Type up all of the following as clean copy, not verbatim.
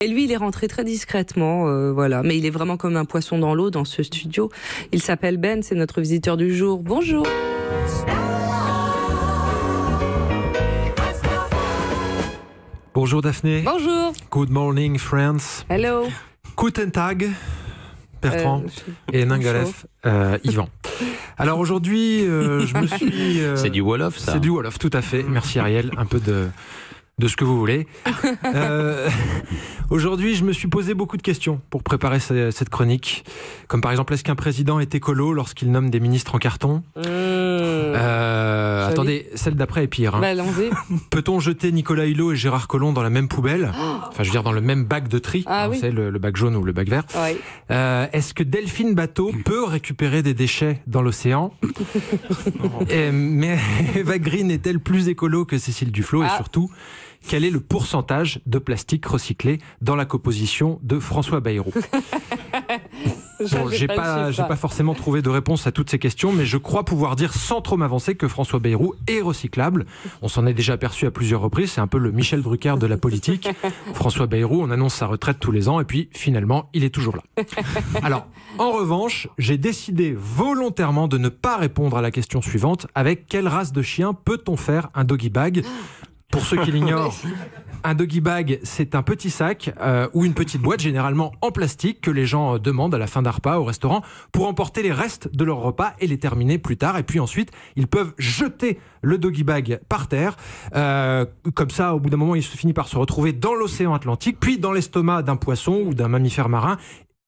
Et lui, il est rentré très discrètement, voilà. Mais il est vraiment comme un poisson dans l'eau dans ce studio. Il s'appelle Ben, c'est notre visiteur du jour. Bonjour. Bonjour Daphné. Bonjour. Good morning friends. Hello. Guten Tag, Bertrand et Ningalef, Yvan. Alors aujourd'hui, je me suis... C'est du Wolof, ça. C'est du Wolof, tout à fait. Merci Ariel, un peu de ce que vous voulez. Aujourd'hui, je me suis posé beaucoup de questions pour préparer cette chronique. Comme par exemple, est-ce qu'un président est écolo lorsqu'il nomme des ministres en carton ? Attendez, celle d'après est pire. Hein. Bah, allons-y. Peut-on jeter Nicolas Hulot et Gérard Collomb dans la même poubelle ? Enfin, je veux dire, dans le même bac de tri. Ah, oui. C'est le bac jaune ou le bac vert. Oui. Est-ce que Delphine Bateau peut récupérer des déchets dans l'océan ? Mais Eva Green est-elle plus écolo que Cécile Duflot ? Et surtout, quel est le pourcentage de plastique recyclé dans la composition de François Bayrou ? Bon, j'ai pas forcément trouvé de réponse à toutes ces questions, mais je crois pouvoir dire sans trop m'avancer que François Bayrou est recyclable. On s'en est déjà aperçu à plusieurs reprises, c'est un peu le Michel Drucker de la politique. François Bayrou, on annonce sa retraite tous les ans et puis finalement, il est toujours là. Alors, en revanche, j'ai décidé volontairement de ne pas répondre à la question suivante. Avec quelle race de chien peut-on faire un doggy bag ? Pour ceux qui l'ignorent, un doggy bag, c'est un petit sac ou une petite boîte, généralement en plastique, que les gens demandent à la fin d'un repas au restaurant pour emporter les restes de leur repas et les terminer plus tard. Et puis ensuite, ils peuvent jeter le doggy bag par terre. Comme ça, au bout d'un moment, il se finit par se retrouver dans l'océan Atlantique, puis dans l'estomac d'un poisson ou d'un mammifère marin.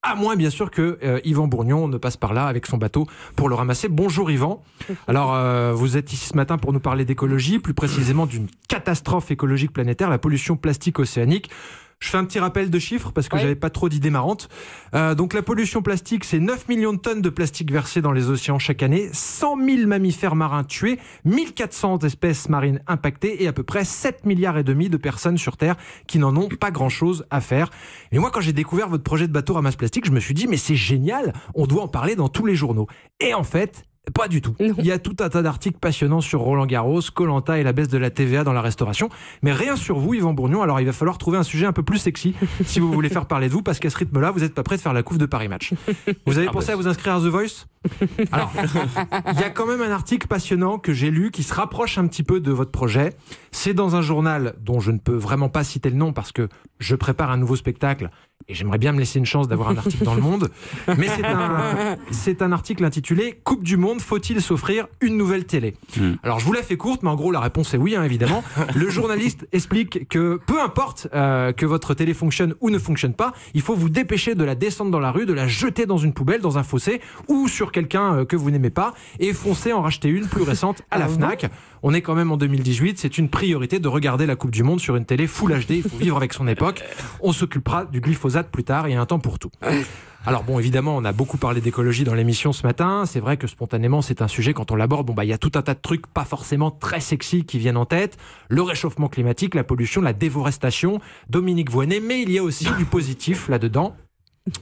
À moins, bien sûr, que Yvan Bourgnon ne passe par là avec son bateau pour le ramasser. Bonjour Yvan. Alors, vous êtes ici ce matin pour nous parler d'écologie, plus précisément d'une catastrophe écologique planétaire, la pollution plastique océanique. Je fais un petit rappel de chiffres parce que j'avais pas trop d'idées marrantes. Donc la pollution plastique, c'est 9 millions de tonnes de plastique versées dans les océans chaque année, 100 000 mammifères marins tués, 1400 espèces marines impactées et à peu près 7 milliards et demi de personnes sur Terre qui n'en ont pas grand-chose à faire. Et moi, quand j'ai découvert votre projet de bateau ramasse plastique, je me suis dit mais c'est génial, on doit en parler dans tous les journaux. Et en fait... pas du tout. Non. Il y a tout un tas d'articles passionnants sur Roland Garros, Koh-Lanta et la baisse de la TVA dans la restauration. Mais rien sur vous, Yvan Bourgnon. Alors il va falloir trouver un sujet un peu plus sexy si vous voulez faire parler de vous, parce qu'à ce rythme-là, vous n'êtes pas prêt de faire la couve de Paris Match. Vous avez pensé à vous inscrire à The Voice ? Alors, il y a quand même un article passionnant que j'ai lu qui se rapproche un petit peu de votre projet. C'est dans un journal dont je ne peux vraiment pas citer le nom parce que je prépare un nouveau spectacle et j'aimerais bien me laisser une chance d'avoir un article dans Le Monde. Mais c'est un article intitulé « Coupe du Monde, faut-il s'offrir une nouvelle télé ?» Alors, je vous la fais courte, mais en gros, la réponse est oui, hein, évidemment. Le journaliste explique que peu importe que votre télé fonctionne ou ne fonctionne pas, il faut vous dépêcher de la descendre dans la rue, de la jeter dans une poubelle, dans un fossé ou sur quelqu'un que vous n'aimez pas et foncer en racheter une plus récente à la Fnac. On est quand même en 2018, c'est une priorité de regarder la Coupe du Monde sur une télé Full HD, il faut vivre avec son époque. On s'occupera du glyphosate plus tard, il y a un temps pour tout. Alors bon, évidemment, on a beaucoup parlé d'écologie dans l'émission ce matin. C'est vrai que spontanément, c'est un sujet, quand on l'aborde, il y a tout un tas de trucs pas forcément très sexy qui viennent en tête. Le réchauffement climatique, la pollution, la déforestation, Dominique Voynet, mais il y a aussi du positif là-dedans.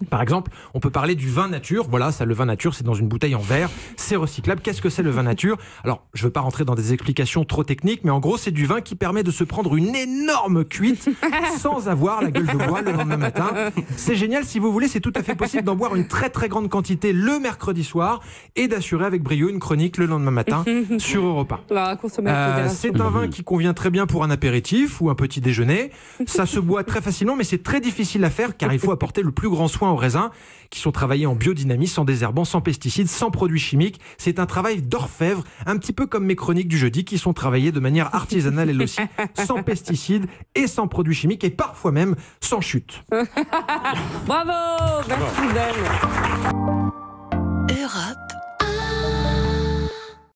Par exemple, on peut parler du vin nature. Voilà, ça, le vin nature, c'est dans une bouteille en verre, c'est recyclable. Qu'est-ce que c'est le vin nature ? Alors, je ne veux pas rentrer dans des explications trop techniques, mais en gros, c'est du vin qui permet de se prendre une énorme cuite sans avoir la gueule de bois le lendemain matin. C'est génial, si vous voulez, c'est tout à fait possible d'en boire une très très grande quantité le mercredi soir et d'assurer avec brio une chronique le lendemain matin sur Europe 1. C'est un vin qui convient très bien pour un apéritif ou un petit déjeuner. Ça se boit très facilement, mais c'est très difficile à faire car il faut apporter le plus grand soin aux raisins qui sont travaillés en biodynamie, sans désherbants, sans pesticides, sans produits chimiques. C'est un travail d'orfèvre, un petit peu comme mes chroniques du jeudi qui sont travaillées de manière artisanale elles aussi, sans pesticides et sans produits chimiques et parfois même sans chute. Bravo, merci Ben.